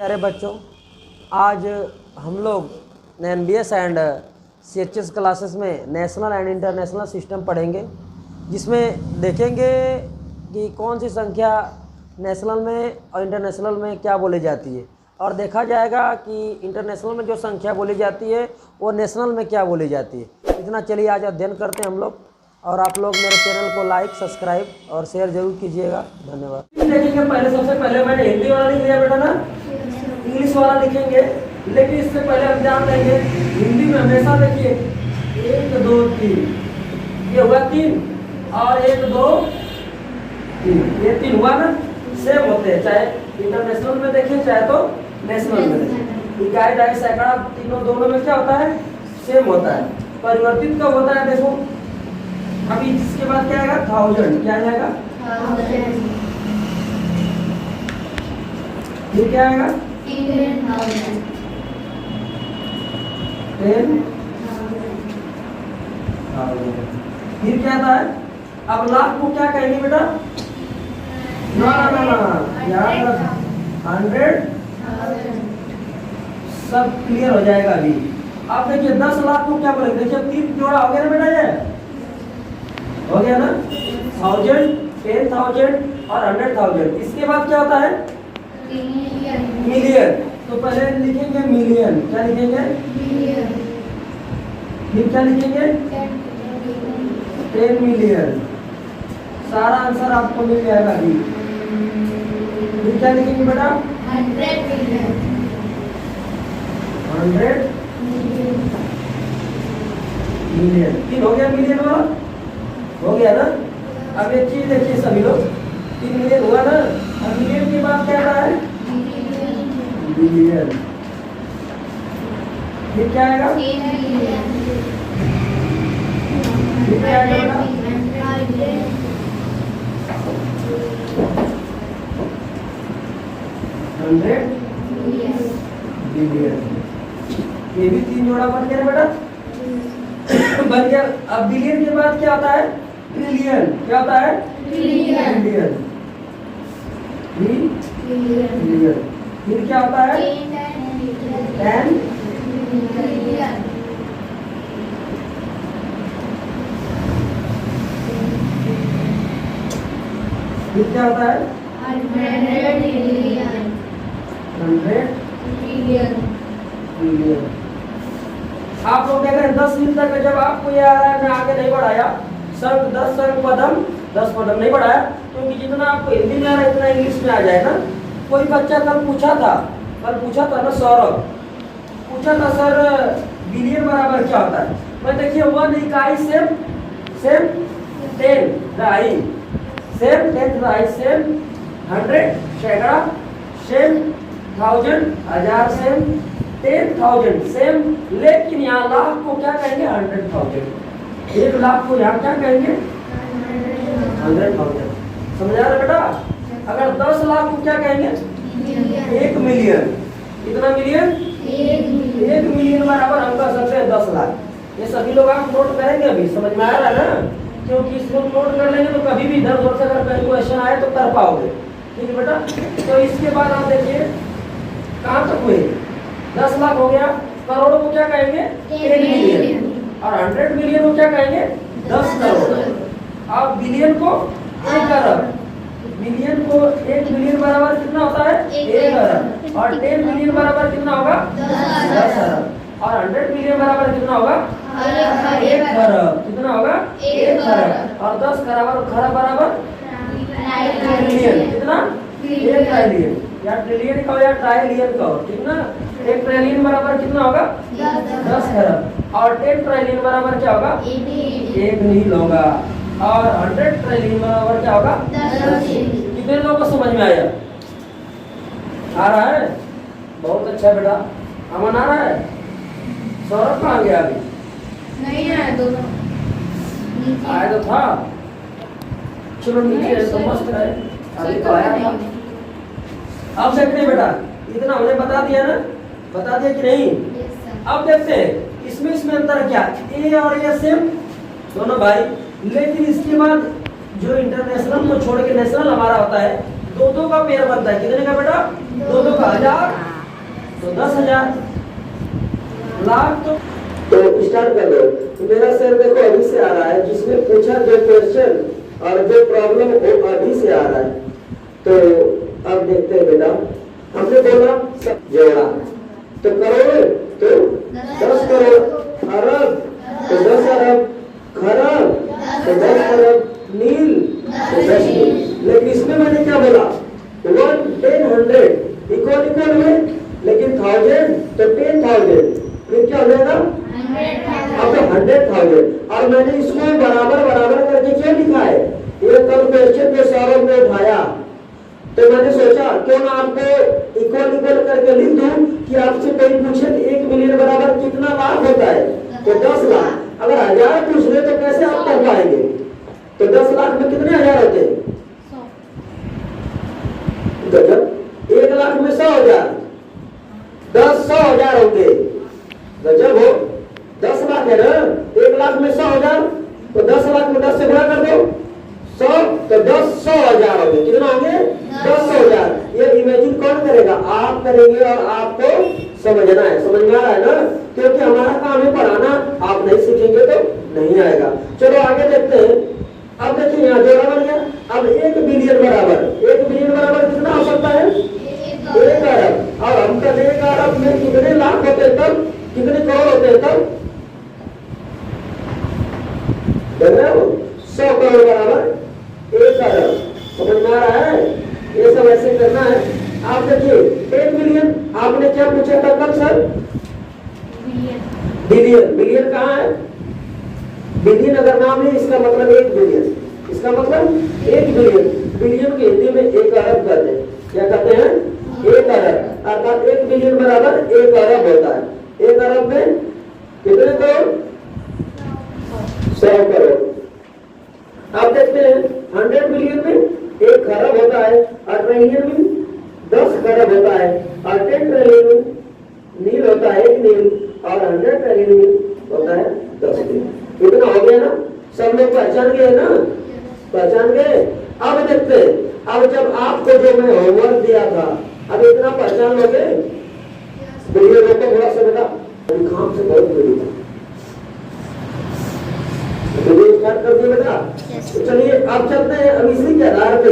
प्यारे बच्चों, आज हम लोग NBS एंड CHS क्लासेस में नेशनल एंड इंटरनेशनल सिस्टम पढ़ेंगे, जिसमें देखेंगे कि कौन सी संख्या नेशनल में और इंटरनेशनल में क्या बोली जाती है, और देखा जाएगा कि इंटरनेशनल में जो संख्या बोली जाती है वो नेशनल में क्या बोली जाती है। इतना चलिए आज अध्ययन करते हैं हम लोग, और आप लोग मेरे चैनल को लाइक, सब्सक्राइब और शेयर जरूर कीजिएगा। धन्यवाद। देखेंगे पहले, सबसे पहले मैंने हिंदी वाला लिख लिया बेटा ना, इंग्लिश वाला लिखेंगे, लेकिन इससे पहले हम जान लेंगे हिंदी में हमेशा देखिए 1 2 3 ये हुआ 3 और 1 2 3 ये 3 हुआ ना, सेम होते हैं, चाहे इंटरनेशनल में देखें चाहे तो नेशनल में देखें। इकाई, दहाई, सैकड़ा तीनों दोनों में क्या होता है, सेम होता है। परिवर्तित कब होता है, देखो अभी इसके बाद क्या आएगा, 1000, क्या आएगा, ये क्या आएगा, 10,000। फिर क्या आता है, अब लाख को क्या कहेंगे बेटा, ना ना ना याद रख, 100,000। सब क्लियर हो जाएगा अभी। अब देखिए 10 लाख को क्या बोलेंगे, देखिए 3 जोड़ा हो गया ना बेटा, ये हो गया ना, 1000, 10,000 और 100,000। इसके बाद क्या होता है, मिलियन। तो पहले लिखेंगे मिलियन, क्या लिखेंगे, फिर क्या लिखेंगे, 10 मिलियन। सारा आंसर आपको मिल जाएगा अभी। फिर क्या लिखेंगे बेटा, 100 मिलियन, 100 मिलियन। तीन हो गया मिलियन वाला, हो गया ना। अब एक चीज देखिए सभी लोग, 3 मिलियन हुआ ना, अब मिलियन के बाद क्या रहा है, बिलियन। फिर क्या आएगा, फिर क्या आएगा, 100 बिलियन। ये भी 3 जोड़ा बन गया बेटा, बन गया। अब बिलियन के बाद क्या होता है, ट्रिलियन। क्या होता है, ट्रिलियन। ट्रिलियन। फिर क्या होता है, 10 ट्रिलियन। फिर क्या होता है, 100 ट्रिलियन। 100 ट्रिलियन। आप लोग देख रहे हैं 10 मिनट तक जब आपको ये आ रहा है, मैं आगे नहीं बढ़ाया, सर्ग 10 सर्ग पदम 10 पदम नहीं बढ़ाया, क्योंकि जितना आपको हिंदी में आ रहा है इतना इंग्लिश में आ जाए ना। कोई बच्चा कल पूछा था ना, सौरभ पूछा था, सर बिलियन बराबर क्या होता है। मैं देखिए 1 इकाई सेम 10 दहाई, सेम 10 दहाई, सेम 100 सैकड़ा, सेम 1000 हजार, सेम 10,000 सेम। लेकिन यहाँ लाख को क्या कहेंगे, 100,000। 1 लाख को यहाँ क्या कहेंगे, 100,000। समझा रहे बेटा। अगर 10 लाख को क्या कहेंगे, 1 मिलियन। कितना मिलियन, 1 मिलियन बराबर हम कह सकते हैं 10 लाख। ये सभी लोग आप नोट करेंगे, अभी समझ में आ रहा है ना, क्योंकि इसको नोट कर लेंगे तो कभी भी इधर उधर से अगर कहीं क्वेश्चन आए तो कर पाओगे। ठीक है बेटा। तो इसके बाद आप देखिए कहाँ तक हुए, 10 लाख हो गया। करोड़ को क्या कहेंगे, 1 मिलियन। और 100 मिलियन को क्या कहेंगे, 10 करोड़। अब बिलियन को 1 अरब। मिलियन को 1 मिलियन बराबर कितना होता है, 1 अरब। और 10 मिलियन बराबर कितना होगा, 10 अरब। और 100 मिलियन बराबर कितना होगा, 1 खरब। कितना होगा, 1 खरब। और 10 खरब बराबर ट्रिलियन। कितना, 1 ट्रिलियन। या ट्रिलियन कहो या ट्राइलियन कहो, ठीक ना। 1 ट्रिलियन बराबर कितना होगा, 10 खरब। और 10 ट्रिलियन बराबर क्या होगा, 1 नील होगा। और 100 ट्रिलियन बराबर क्या होगा, 10 कितने लोगों को समझ में आया, आ रहा है, बहुत अच्छा बेटा। अमन आ रहा है, सौरभ कहाँ गया, अभी नहीं आया, दोनों आया तो था। चलो नीचे तो मस्त है, अभी तो आया था। अब देखते हैं बेटा, इतना हमने बता दिया ना, बता दिया कि नहीं। अब देखते हैं इसमें अंतर क्या, ए और ए सेम दोनों भाई, लेकिन इसके बाद जो इंटरनेशनल को छोड़ के नेशनल हमारा होता है, दो का पेयर बनता है। कितने का बेटा, दो का 1000 तो 10,000 लाख तो स्टार्ट कर दो। तो मेरा सर देखो अभी से आ रहा है, जिसमें पूछा जो क्वेश्चन और जो प्रॉब्लम वो अभी से आ रहा है। तो अब देखते हैं बेटा, हमने बोला सब जोड़ा तो करोड़ तो 10 करोड़, अरब तो 10 अरब, खरब तो 10 खरब, मील तो 10 मील। लेकिन इसमें मैंने क्या बोला 1 10 100 इक्वल में, लेकिन 1000 तो 10,000 फिर क्या हो जाएगा अब तो 100,000। और मैंने इसको बराबर बराबर करके क्यों लिखा है, ये कल क्वेश्चन जो सौरभ ने उठाया तो मैंने सोचा क्यों ना आपको इक्वल इक्वल करके लिख दूं कि आपसे कोई पूछे 1 मिलियन बराबर कितना लाख होता है, तो 10 लाख। अगर 1000 पूछ ले तो कैसे आप कर पाएंगे, तो 10 लाख में कितने हजार होते हैं, गजब। 1 लाख में 100,000, 100,000 होंगे, गजब हो। 10 लाख है ना, 1 लाख में 100,000, तो 10 लाख में 10 से गुणा कर दो 100, तो 100,000 होंगे। कितना होंगे 100,000। ये इमेजिन कौन करेगा, आप करेंगे और आपको समझना है, समझ में आ रहा है ना, क्योंकि हमारा काम है पढ़ाना, आप नहीं सीखेंगे तो नहीं आएगा। चलो आगे देखते हैं। अब देखिए यहाँ जोड़ा बन गया। अब 1 बिलियन बराबर, 1 बिलियन बराबर कितना हो सकता है 1 अरब। और हम कहते हैं 1 अरब में कितने लाख होते हैं तब, कितने करोड़ होते हैं तब, देख रहे हो 100 करोड़ बराबर 1 अरब। समझ में आ रहा है, ये सब ऐसे करना है। आप देखिए 1 बिलियन, आपने क्या पूछा था कल सर, बिलियन। बिलियन कहाँ है, बिलियन अगर नाम है इसका मतलब 1 बिलियन, इसका मतलब 1 बिलियन। बिलियन की हिंदी में 1 अरब कहते हैं, क्या कहते हैं 1 अरब, अर्थात 1 बिलियन बराबर 1 अरब होता है। 1 अरब में कितने करोड़ 100 करोड़। आप देखते हैं 100 बिलियन में 1 खरब होता है, और ट्रिलियन में 10 खरब होता है, और 10 ट्रिलियन में नील होता है 1 नील, और 100 ट्रिलियन में होता है 10 नील। इतना हो गया ना, सब लोग पहचान गए ना, पहचान गए। अब देखते हैं, अब जब आपको जो मैं होमवर्क दिया था, अब इतना पहचान लोगे, वीडियो देखो थोड़ा सा बेटा, काम से बहुत जरूरी था, वीडियो स्टार्ट कर दिया बेटा। तो चलिए अब चलते हैं। अब इसी के आधार पे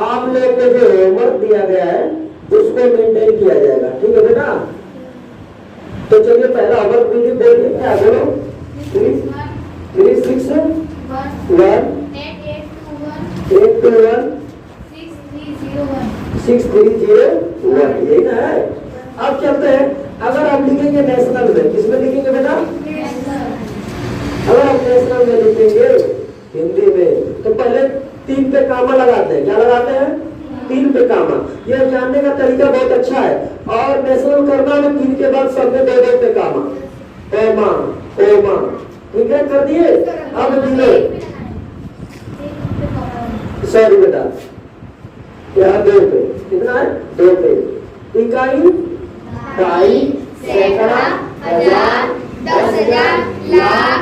आप लोग को जो होमवर्क दिया गया है उसको मेंटेन किया जाएगा, ठीक है बेटा। तो चलिए पहला होमवर्क वीडियो देखिए, क्या बोलो 3 6 1 8 2 1 6 3 0 1, यही ना है। अब चलते हैं, अगर आप लिखेंगे नेशनल में, किसमें लिखेंगे बेटा, अगर आप नेशनल में लिखेंगे हिंदी में, तो पहले 3 पे कामा लगाते हैं, क्या लगाते हैं 3 पे कामा। यह जानने का तरीका बहुत अच्छा है, और नेशनल करना में 3 के बाद सब में 2 पे कामा, ओमा ओमा, ठीक है कर दिए। अब दिलो, सॉरी बेटा यहाँ 2 पे, कितना है 2 पे, इकाई ढाई सैकड़ा हजार 10,000 लाख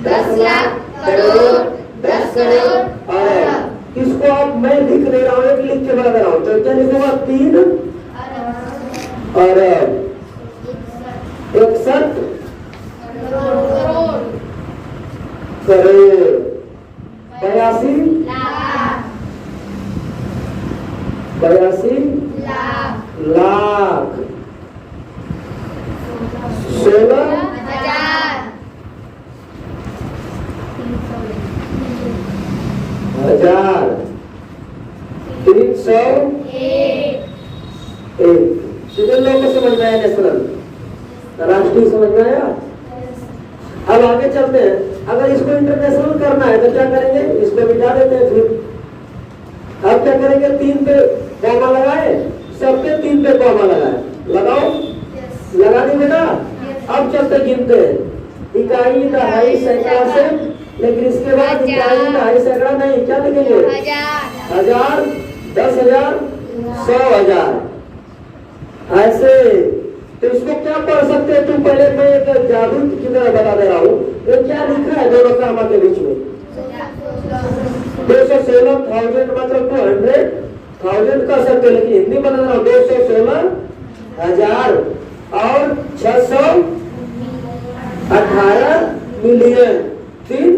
10 लाख करोड़ 10 करोड़ अरब। इसको अब मैं लिख ले रहा हूँ, एक लिख के बता रहा हूँ, तो क्या लिखूंगा 3 अरब 61 करोड़ 82 लाख 16,000 301। कितने लोगों को समझ में आया नेशनल, राष्ट्रीय समझ में आया। अब आगे चलते हैं, अगर इसको इंटरनेशनल करना है तो क्या करेंगे, इसको मिटा देते हैं। फिर अब क्या करेंगे, 3 पे कॉमा लगाए, सब पे 3 पे कॉमा लगाए, लगाओ लगा दी बेटा। अब चलते गिनते हैं, इकाई दहाई सैकड़ा से, लेकिन इसके बाद इकाई दहाई सैकड़ा नहीं, क्या लिखेंगे 1000 10,000 100,000 ऐसे। तो इसको क्या पढ़ सकते हैं तुम, पहले मैं एक जादू की तरह बता दे रहा हूँ। ये क्या लिखा है दोनों कामा के बीच में 216,000 मतलब 200,000 कर सकते, लेकिन हिंदी बता रहा हूँ 216,000 और 618 मिलियन 3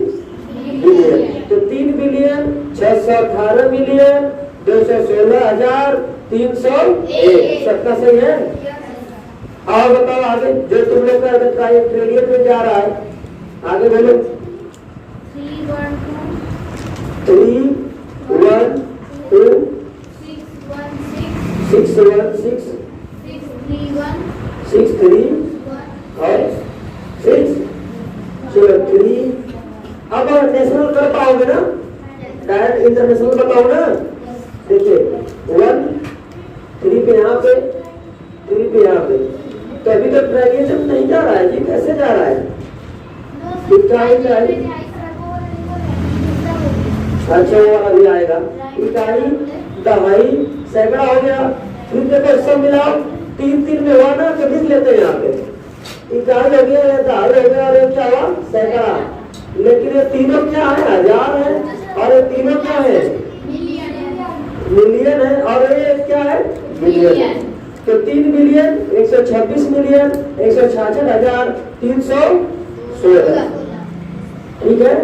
बिलियन। तो 3 बिलियन 618 मिलियन 216,301 सबका सही है। और बताओ आगे जो तुम लोग का ट्रिलियन में जा रहा है, आगे बोलो। 312 312 616 631 और 6। चलो 3। अब नेशनल कर पाओगे ना, डायरेक्ट इंटरनेशनल बताओ ना। देखिए 1 3 पे यहाँ पे 3 पे यहाँ पे, तो अभी तक ट्रायंगल नहीं जा रहा है जी, कैसे जा रहा है? इकाई अच्छा वो वाला भी आएगा। इकाई दहाई सैकड़ा हो गया। फिर देखो सब मिलाओ 3 में हुआ ना, तो लिख लेते हैं यहाँ पे इकाई हो गया, दहाई हो गया और क्या हुआ सैकड़ा। लेकिन ये तीनों क्या है? हजार है। और ये तीनों क्या है? मिलियन है। और ये क्या है? बिलियन। तो 3 बिलियन 126 मिलियन 166,316। ठीक है।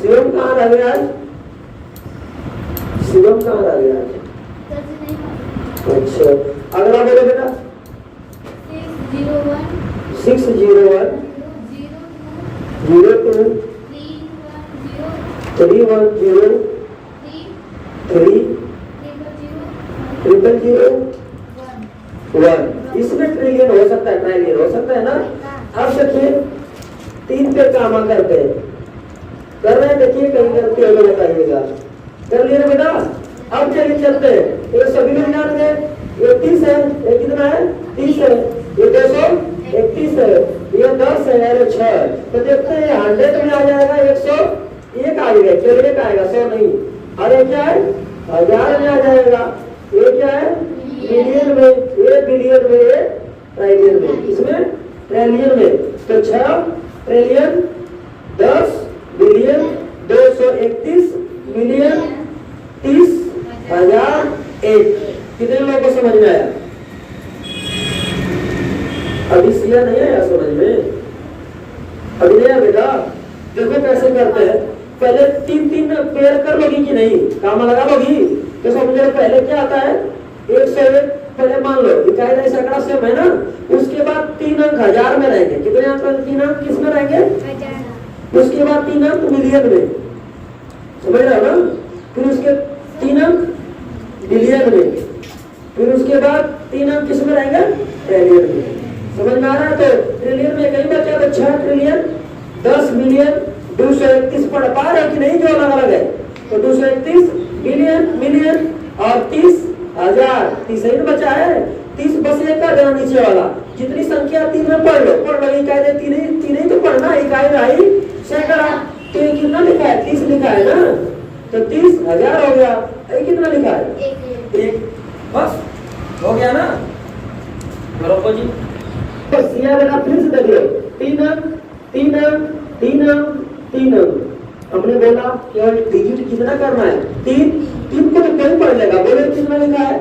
शिवम कहाँ रह गया आज? शिवम कहाँ रह गया आज? अच्छा अगला बोलो बेटा। 601 02 310 30001। इसमें ट्रिलियन हो सकता है, ट्रिलियन हो सकता है ना। अब देखिए 3 पे काम करते हैं, कर रहे हैं। देखिए कहीं गलती हो तो बताइएगा। कर लिए ना बेटा। अब चलिए चलते हैं। ये सभी लोग जान गए ये 30 है, ये कितना है? 30 है। ये 231 है, ये 10 है और 6 है। तो देखते हैं 100 में आ जाएगा 101 आएगा। चलो 1 आएगा 100 नहीं। अरे क्या है? 1000 में आ जाएगा। ये क्या है? मिलियन में, ये बिलियन में, ये ट्रिलियन में। इसमें ट्रिलियन में तो 6 ट्रिलियन 10 बिलियन 231 मिलियन 30,001। कितने लोगों को समझ में आया? अभी सिया नहीं आया समझ में? अभी नहीं आया बेटा। देखो कैसे करते हैं। पहले 3 पेयर कर लोगी कि नहीं? काम लगा लोगी तो समझो। पहले क्या आता है? 101 पहले मान लो इकाई दहाई सैकड़ा सेम है ना। उसके बाद 3 अंक हजार में रहेंगे। कितने अंक? 3 अंक किस में रहेंगे? उसके बाद 3 अंक मिलियन में, समझ रहे हो ना। फिर उसके 3 अंक बिलियन में, फिर उसके बाद 3 अंक किस में रहेंगे? ट्रिलियन में। समझ में आ रहा है? तो ट्रिलियन में कहीं बचा तो 6 ट्रिलियन 10 बिलियन 231 पढ़ पा रहे कि नहीं? जो अलग अलग है तो 231 बिलियन मिलियन और 30,000। 30 ही बचा है। 30 बस एक का देना नीचे वाला। जितनी संख्या 3 में पढ़ लो। इकाई दे 3 ही तो पढ़ना। इकाई दहाई सैकड़ा। तो ये कितना लिखा है? 30 लिखा है ना। तो 30,000 हो गया। ये कितना लिखा है? 1। बस हो गया ना। बराबर जी। बस ये बेटा फिर से देख लो। 3 अंक 3 अंक 3 अंक 3 अंक। हमने बोला केवल डिजिट कितना करना है? 3 को तो कोई पढ़ लेगा। बोले कितना लिखा है?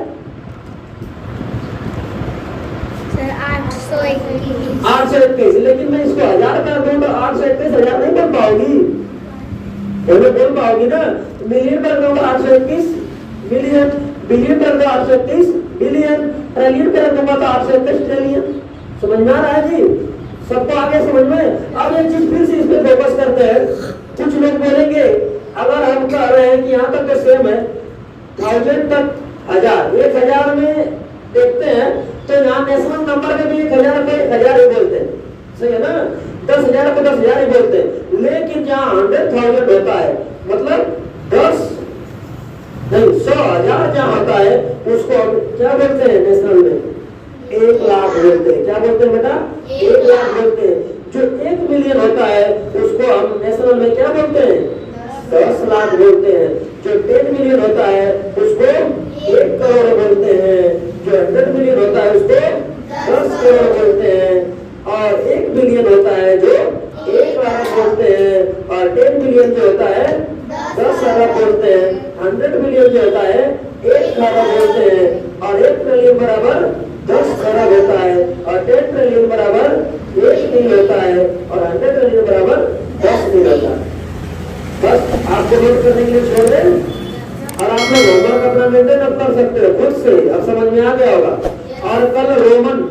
821। लेकिन मैं इसको 1000 कर दूं तो 821,000 नहीं बोल पाओगी। बोल पाओगी ना। मिलियन कर दो 821 मिलियन, बिलियन कर दो 831 बिलियन, ट्रिलियन कर दूंगा तो 831 ट्रिलियन। समझ में आ रहा है जी? सबको आगे समझ में? अब एक चीज फिर से इस पे फोकस करते हैं। कुछ लोग बोलेंगे अगर हम कह रहे हैं कि यहाँ तक तो सेम है 1000 तक 1000 1000 में देखते हैं तो यहाँ नेशनल नंबर में भी 1000 पे 1000 ही बोलते हैं। सही है ना। 10,000 को 10,000 ही बोलते हैं। लेकिन जहाँ 100,000 होता है मतलब 10 नहीं 100,000 जहाँ होता है उसको क्या बोलते हैं नेशनल में? 1 लाख बोलते हैं। क्या बोलते हैं बेटा? 1 लाख बोलते हैं। जो 1 मिलियन होता है उसको हम नेशनल में क्या बोलते हैं? 10 लाख बोलते हैं। जो 10 मिलियन होता है उसको 1 करोड़ बोलते हैं। जो 100 मिलियन होता है उसको 10 करोड़ बोलते हैं। और 1 बिलियन होता है जो 1 लाख बोलते हैं। और 10 मिलियन जो होता है 10 अरब बोलते हैं। 100 मिलियन जो होता है 1 खरब बोलते हैं। और 1 ट्रिलियन बराबर 10 खरब होता है। और 10 ट्रिलियन बराबर 1 मील होता है और 100 ट्रिलियन बराबर 10 मील होता है। बस आपको नोट करने के लिए छोड़ दें और आप लोग होमवर्क अपना मेंटेन अब कर सकते हो खुद से। अब समझ में आ गया होगा। और कल रोमन